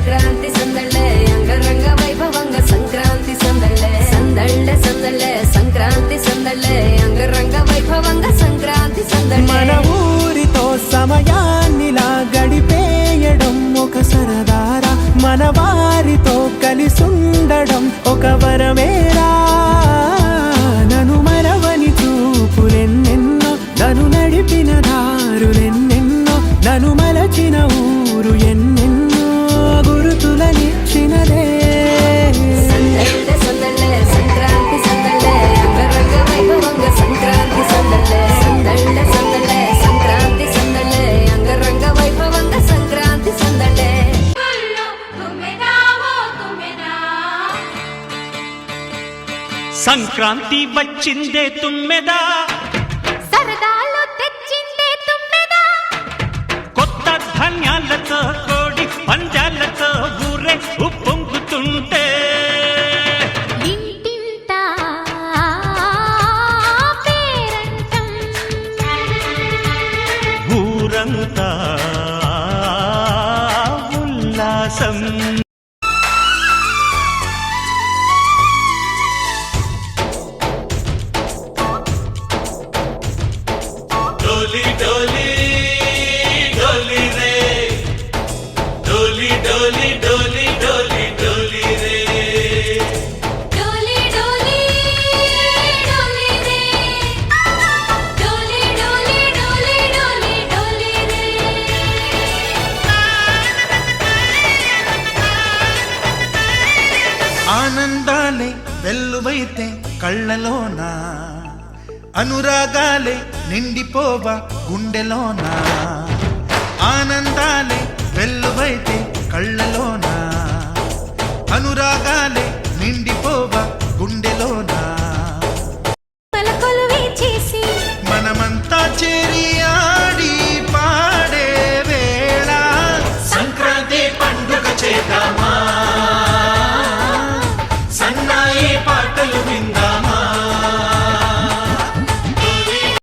సంక్రాంతి సందళ్ళే అంగరంగ వైభవంగ సంక్రాంతి సందళ్ళే సందళ్ళే సందళ్ళే సంక్రాంతి సందళ్ళే అంగరంగ వైభవంగ సంక్రాంతి సందళ్ళే మన ఊరితో సమయాన్నిలా గడిపేయడం ఒక సరదారా మన వారితో కలిసుండడం ఒక వరమేరా నన్ను మరవని చూపులెన్నెన్నో నన్ను నడిపిన దారులెన్నెన్నో నన్ను మలచిన ఊరు ఎన్నెన్నో గురుతులనిచ్చినదే సందళ్ళే సందళ్ళే సంక్రాంతి సందళ్ళే అంగరంగ వైభవంగ సంక్రాంతి సందళ్ళే సందళ్ళే సందళ్ళే సంక్రాంతి సందళ్ళే అంగరంగ వైభవంగ సంక్రాంతి సందళ్ళే సంక్రాంతి వచ్చిందే తుమ్మెదా సరదాలు తెచ్చిందే తుమ్మెదా కొత్త ధాన్యాలతో కోడి పంజాలతో ఊరే ఉప్పొంగుతుంటే ఇంటింటా పేరంటం ఊరంతా ఉల్లాసం डोली डोली डोली रे डोली डोली डोली डोली डोली रे డోలి డోలి డోలి రే డోలి డోలి డోలి డోలి డోలి రే ఆనందాలే వెల్లువైతే కళ్ళలోన అనురాగాలే నిండిపోవ గుండెలోన ఆనందాలే వెల్లువైతే కళ్ళలోన అనురాగాలే నిండి